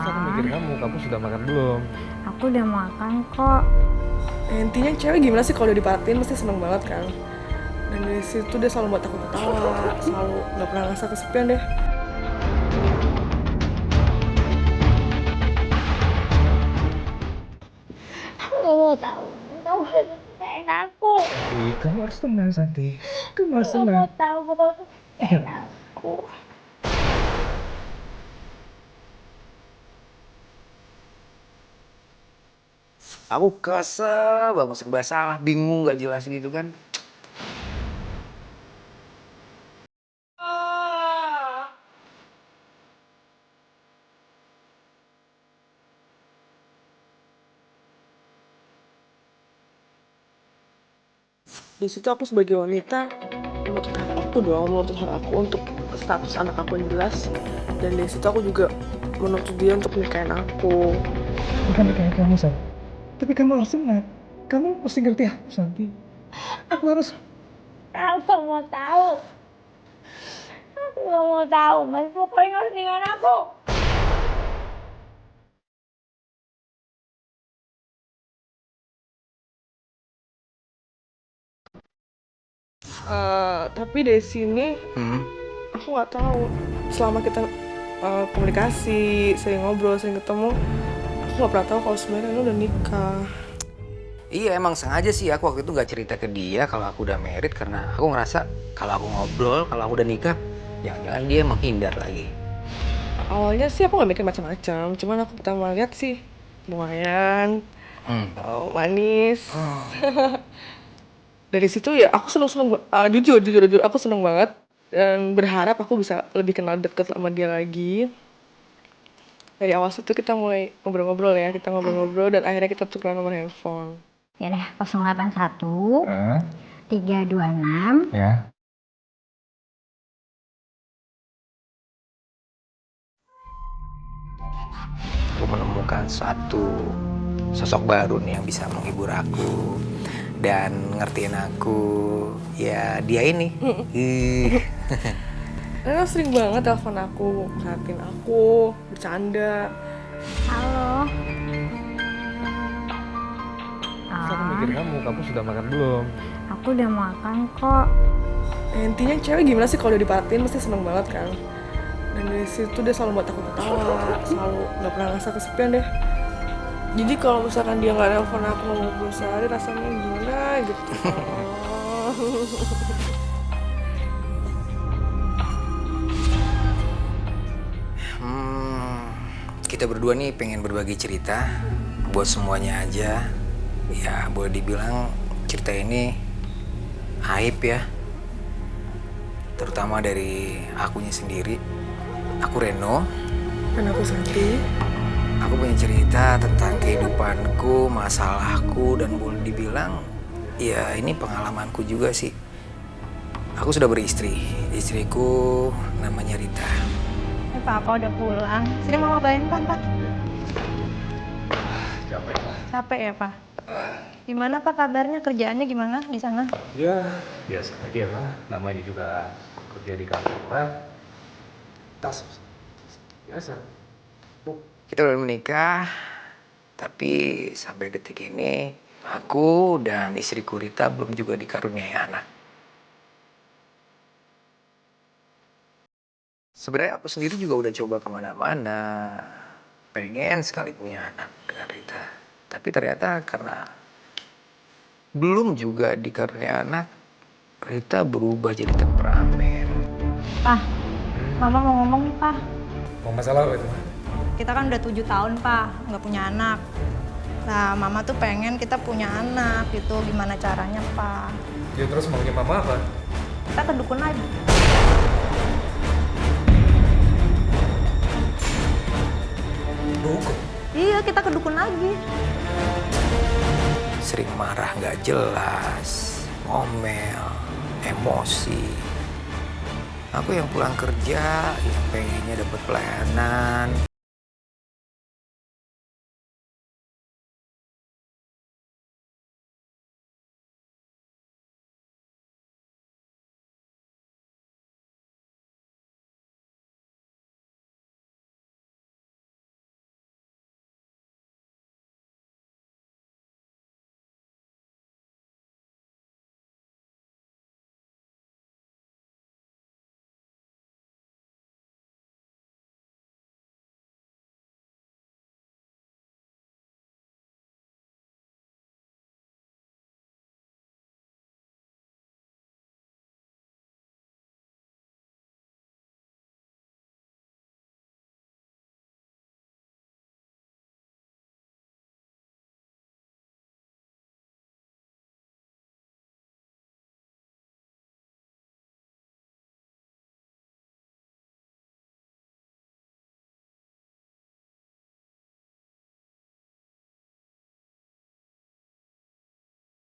aku mikir kamu sudah makan belum? Aku udah makan kok. Intinya cewek gimana sih kalau udah diperhatiin pasti seneng banget kan. Dan dari situ dia selalu buat aku ketawa, selalu nggak pernah ngerasa kesepian deh. Aku gak mau tahu. Kamu udah nikahin aku. Kamu harus tenang, Santi. Kamu harus Aku gak mau tenang. tahu kamu udah nikahin aku. Aku kesel banget serba salah, bingung gak jelas gitu kan. Di situ aku sebagai wanita menuntut hak aku dong, menuntut hak aku untuk status anak aku yang jelas. Dan dari situ aku juga menuntut dia untuk nikahin aku. Bukan kayak kamu, Santi. Tapi kamu harus tenang. Kamu mesti ngerti aku, Santi. Aku harus... Aku gak mau tahu. Aku gak mau tahu. Mas pokoknya harus nikahin aku. Tapi dari sini Hmm. aku nggak tahu. Selama kita komunikasi, sering ngobrol, sering ketemu, aku nggak pernah tahu kalau sebenarnya lu udah nikah. Iya emang sengaja sih aku waktu itu gak cerita ke dia kalau aku udah married karena aku ngerasa kalau aku ngobrol, kalau aku udah nikah, jangan-jangan dia menghindar lagi. Awalnya sih aku nggak mikir macam-macam, cuman aku pertama lihat sih lumayan manis. Dari situ ya aku seneng jujur aku seneng banget dan berharap aku bisa lebih kenal deket sama dia lagi. Dari awal situ kita mulai ngobrol-ngobrol ya, kita ngobrol-ngobrol dan akhirnya kita tukeran nomor handphone. Ya deh, 081 Hah? 326. Ya. Aku menemukan suatu sosok baru nih yang bisa menghibur aku dan ngertiin aku. Ya dia ini. Ih. Rena sering banget telepon aku, perhatiin aku, bercanda. Halo. Terus aku mikir kamu sudah makan belum? Aku udah makan kok. Intinya cewek gimana sih kalau udah diperhatiin pasti seneng banget kan. Dan dari situ dia selalu buat aku ketawa, selalu nggak pernah ngerasa kesepian deh. Jadi kalau misalkan dia nggak nelfon aku mau ngobrol sehari rasanya gimana gitu. Hmm, kita berdua nih pengen berbagi cerita buat semuanya aja. Ya boleh dibilang cerita ini aib ya. Terutama dari akunya sendiri. Aku Reno. Dan aku Santi. Aku punya cerita tentang kehidupanku, masalahku, dan boleh dibilang ya ini pengalamanku juga sih. Aku sudah beristri. Istriku namanya Rita. Papa udah pulang. Sini mama bawain Pak. Capek lah. Capek ya, Pak? Gimana Pak kabarnya? Kerjaannya gimana di sana? Ya, biasa aja lah. Namanya juga kerja di kantoran. Tas. Biasa. Kita udah menikah, tapi sampai detik ini aku dan istriku Rita belum juga dikaruniai anak. Sebenarnya aku sendiri juga udah coba kemana-mana, pengen sekali punya anak dengan Rita. Tapi ternyata karena belum juga dikaruniai anak, Rita berubah jadi temperamen. Pak, mama mau ngomong nih Pak. Mau masalah apa itu? Kita kan udah 7 tahun Pak, nggak punya anak. Nah, mama tuh pengen kita punya anak gitu. Gimana caranya Pak? Ya terus maunya mama apa? Kita ke dukun lagi. Dukun. Iya, kita ke dukun lagi. Sering marah nggak jelas, ngomel, emosi. Aku yang pulang kerja, yang pengennya dapat pelayanan,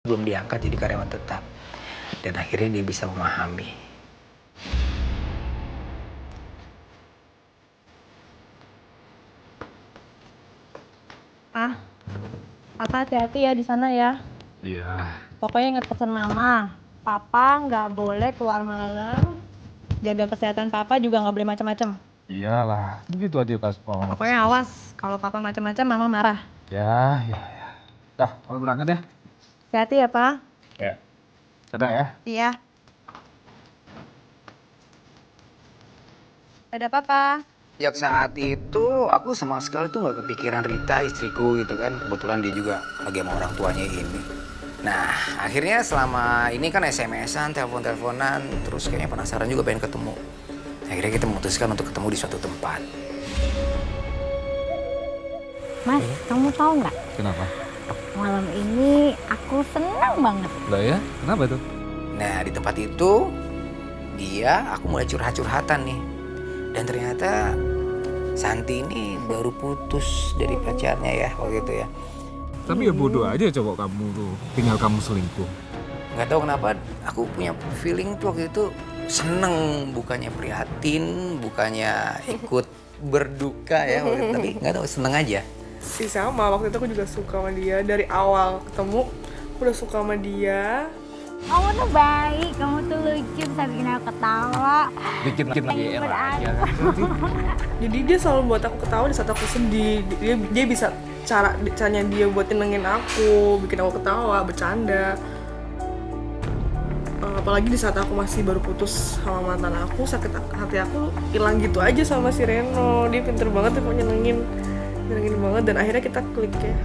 belum diangkat jadi karyawan tetap. Dan akhirnya dia bisa memahami. Ah, Papa hati-hati ya di sana ya. Iya. Pokoknya ingat pesan Mama. Papa nggak boleh keluar malam. Jaga kesehatan Papa juga nggak boleh macam-macam. Iyalah, begitu aja Kaspar. Pokoknya awas, kalau Papa macam-macam Mama marah. Ya. Dah, kalau berangkat ya. Hati-hati ya, Pak. Ya. Dadah ya. Iya. Dadah, Papa. Sejak saat itu aku sama sekali tuh nggak kepikiran Rita istriku gitu kan. Kebetulan dia juga lagi sama orang tuanya ini. Nah akhirnya selama ini kan SMS-an, telepon-teleponan, terus kayaknya penasaran juga pengen ketemu. Akhirnya kita memutuskan untuk ketemu di suatu tempat. Mas, kamu tahu nggak? Kenapa? Malam ini aku senang banget. Lah ya, kenapa tuh? Nah di tempat itu aku mulai curhat-curhatan nih. Dan ternyata Santi ini baru putus dari pacarnya ya waktu itu ya. Tapi ya bodoh aja coba kamu tuh, tinggal kamu selingkuh. Nggak tahu kenapa aku punya feeling tuh waktu itu seneng, bukannya prihatin, bukannya ikut berduka ya waktu itu. Tapi nggak tahu, seneng aja. Si sama, waktu itu aku juga suka sama dia. Dari awal ketemu, aku udah suka sama dia. Kamu tuh baik, kamu tuh lucu, bisa bikin aku ketawa. Bikin lagi enak aja kan. Jadi dia selalu buat aku ketawa di saat aku sedih. Dia bisa caranya dia buat nenangin aku, bikin aku ketawa, bercanda. Apalagi di saat aku masih baru putus sama mantan aku, sakit hati aku hilang gitu aja sama si Reno. Dia pinter banget tuh nyenengin banget, dan akhirnya kita klik ya.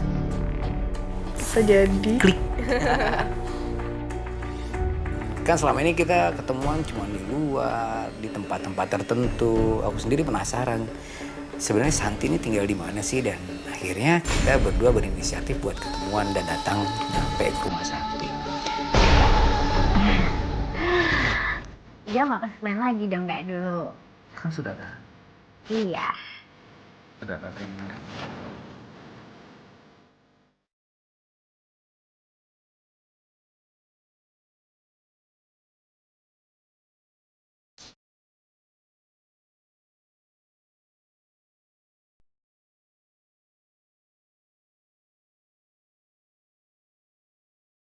Kita jadi Klik. Kan selama ini kita ketemuan cuma di luar, di tempat-tempat tertentu. Aku sendiri penasaran, sebenarnya Santi ini tinggal di mana sih? Dan akhirnya kita berdua berinisiatif buat ketemuan dan datang sampai ke rumah Santi. Dia mau main lagi dong kayak dulu. Kan sudah kan? Iya. Sudah kan?